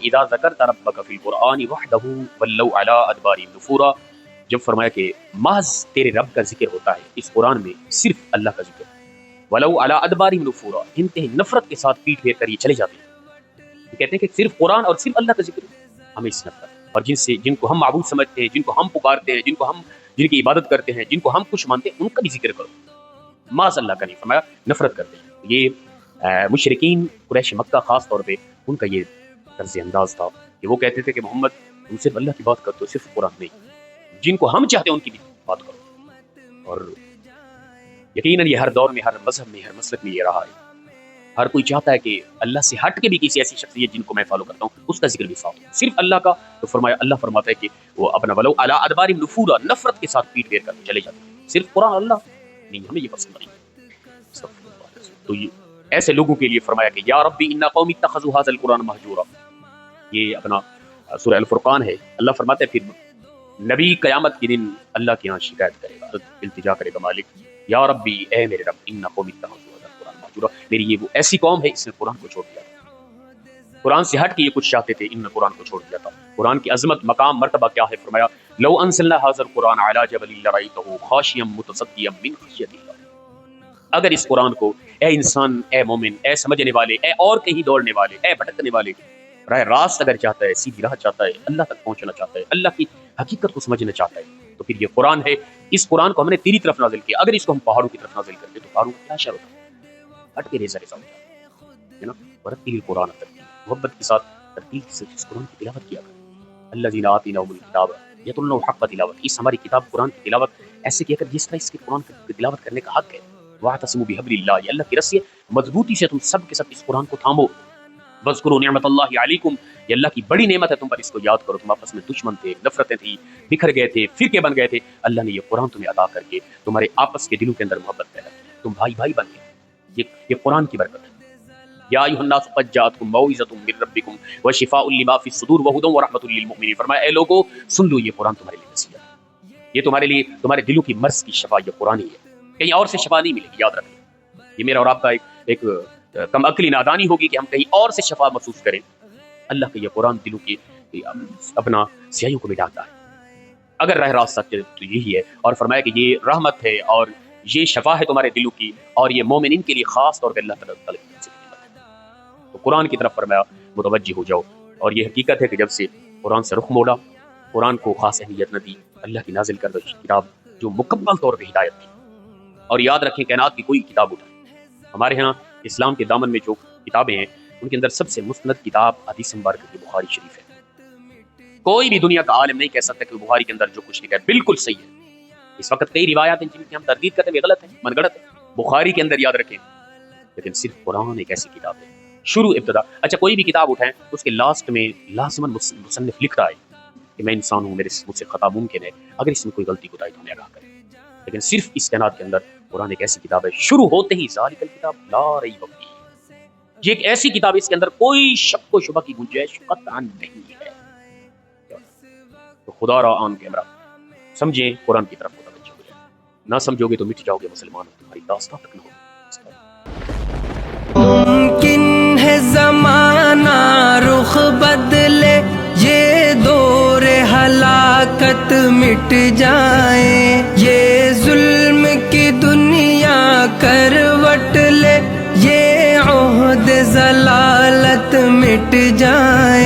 اذا ذکرت ربک فی القرآن وحدہ ولوا علی ادبارہم نفورا، جب فرمایا کہ محض تیرے رب کا ذکر ہوتا ہے اس قرآن میں، صرف اللہ کا ذکر، ولو علی ادبارہم نفورا، انتہائی نفرت کے ساتھ پیٹ پھیر کر یہ چلے جاتے ہیں۔ یہ کہتے ہیں کہ صرف قرآن اور صرف اللہ کا ذکر، ہمیں اس نفرت، اور جن کو ہم معبود سمجھتے ہیں، جن کو ہم پکارتے ہیں، جن کی عبادت کرتے ہیں، جن کو ہم کچھ مانتے ہیں، ان کا بھی ذکر کرو، محض اللہ کا نہیں، فرمایا نفرت کرتے ہیں۔ یہ مشرکین قریش مکہ خاص طور پہ ان کا یہ طرز انداز تھا کہ وہ کہتے تھے کہ محمد تم صرف اللہ کی بات کرتے ہو، صرف قرآن نہیں، جن کو ہم چاہتے ہیں ان کی بھی بات کرو۔ اور یقیناً یہ ہر دور میں، ہر مذہب میں، ہر مسلک میں یہ رہا ہے، ہر کوئی چاہتا ہے کہ اللہ سے ہٹ کے بھی کسی ایسی شخصیت جن کو میں فالو کرتا ہوں اس کا ذکر بھی ساتھ ہو، صرف اللہ کا۔ تو فرمایا، اللہ فرماتا ہے کہ وہ اپنا ولو علی ادبارہم نفورا، نفرت کے ساتھ پیٹ پھیر کر چلے جاتے ہیں، صرف قرآن اللہ نہیں، ہمیں یہ پسند نہیں۔ تو یہ ایسے لوگوں کے لیے فرمایا کہ یا ربی ان قومی اتخذوا ھذا القرآن مہجورا، یہ اپنا سورہ الفرقان ہے۔ اللہ فرماتے ہیں پھر نبی قیامت کے دن اللہ کے یہاں شکایت کرے گا، التجا کرے گا، مالک یا ربی، اے میرے رب، ان قومی اتخذوا ھذا القرآن مہجورا، میری یہ وہ ایسی قوم ہے اس نے قرآن کو چھوڑ دیا تھا، قرآن سے ہٹ کے یہ کچھ چاہتے تھے، ان نے قرآن کو چھوڑ دیا تھا۔ قرآن کی عظمت، مقام، مرتبہ کیا ہے؟ فرمایا لو انزلنا ھذا القرآن علی جبل لرأیتہ خاشعا متصدعا من خشیۃ اللہ، اگر اس قرآن کو اے انسان، اے مومن، اے سمجھنے والے، اے اور کہیں دوڑنے والے، اے بھٹکنے والے، راہ راست اگر چاہتا ہے، سیدھی راہ چاہتا ہے، اللہ تک پہنچنا چاہتا ہے، اللہ کی حقیقت کو سمجھنا چاہتا ہے، تو پھر یہ قرآن ہے۔ اس قرآن کو ہم نے تیری طرف نازل کیا، اگر اس کو ہم پہاڑوں کی طرف نازل کرتے تو پہاڑوں کا کیا شر ہوتا، ہٹ کے ریزہ ریزہ ہو جاتا ہے نا۔ ورتل قرآن ترتیلا، محبت کے ساتھ ترتیل سے اس قرآن کی تلاوت کیا کر۔ الذین آتیناھم الکتاب یتلونہ حق تلاوت، اس ہماری کتاب قرآن کی تلاوت ایسے کیا کر جس طرح اس کے قرآن کی تلاوت کرنے کا حق ہے۔ واعتصموا بحبل اللہ، یہ اللہ کی رسی ہے، مضبوطی سے تم سب کے سب اس قرآن کو تھامو۔ واذکروا نعمت اللہ علیکم، یہ اللہ کی بڑی نعمت ہے تم پر، اس کو یاد کرو، تم آپس میں دشمن تھے، نفرتیں تھیں، بکھر گئے تھے، فرقے بن گئے تھے، اللہ نے یہ قرآن تمہیں عطا کر کے تمہارے آپس کے دلوں کے اندر محبت پیدا کی، تم بھائی بھائی بن گئے، یہ قرآن کی برکت ہے۔ یا ایھا الناس قد جاءتکم موعظۃ من ربکم وشفاء لما فی الصدور وہدی ورحمۃ للمؤمنین، فرمایا اے لوگو سن لو، یہ قرآن تمہارے لیے نصیحت ہے، یہ تمہارے لیے تمہارے دلوں کی مرض کی شفا یہ قرآن ہی ہے، کہیں اور سے شفا نہیں ملے گی، یاد رکھیں۔ یہ میرا اور آپ کا ایک کم عقلی نادانی ہوگی کہ ہم کہیں اور سے شفا محسوس کریں، اللہ کا یہ قرآن دلوں کی اپنا سیاہیوں کو مٹاتا ہے، اگر راہ راست سچ تو یہی ہے۔ اور فرمایا کہ یہ رحمت ہے اور یہ شفا ہے تمہارے دلوں کی، اور یہ مومنین کے لیے خاص طور پہ اللہ تعالیٰ کی نعمت ہے۔ تو قرآن کی طرف فرمایا متوجہ ہو جاؤ، اور یہ حقیقت ہے کہ جب سے قرآن سے رخ موڑا، قرآن کو خاص اہمیت نہ دی، اللہ کی نازل کردہ کتاب جو مکمل طور پہ ہدایت تھی۔ اور یاد رکھیں کائنات کی کوئی کتاب اٹھائیں، ہمارے ہاں اسلام کے دامن میں جو کتابیں ہیں ان کے اندر سب سے مستند کتاب حدیث مبارکہ کی بخاری شریف ہے۔ کوئی بھی دنیا کا عالم نہیں کہہ سکتا کہ بخاری کے اندر جو کچھ لکھا ہے بالکل صحیح ہے۔ اس وقت کئی روایات ہیں جن کی ہم تردید کرتے ہیں غلط ہے، من گڑت ہے، بخاری کے اندر یاد رکھیں، لیکن صرف قرآن ایک ایسی کتاب ہے، شروع ابتدا۔ اچھا کوئی بھی کتاب اٹھائیں اس کے لاسٹ میں لازماً مصنف لکھ رہا ہے کہ میں انسان ہوں، مجھ سے خطا ممکن ہے، اگر اس میں کوئی غلطی کوتاہی تو ہمیں آگاہ کرے، لیکن صرف اس کائنات کے اندر قرآن ایک ایسی کتاب ہے، شروع ہوتے ہی ذالک الکتاب لا ریب فیہ، یہ ایک ایسی کتاب ہے اس کے اندر کوئی شک و شبہ کی گنجائش قطعاً نہیں ہے۔ تو خدا را آن کیمرہ سمجھیں، قرآن کی طرف متوجہ ہو جائیں، نہ سمجھو گے تو مٹ جاؤ گے مسلمان، تمہاری داستان تک نہ ہوگی۔ ممکن ہے زمانہ رخ بدلے، یہ دور ہلاکت مٹ جائے، یہ ظلم کی دنیا کروٹ لے، یہ عہد ضلالت مٹ جائے۔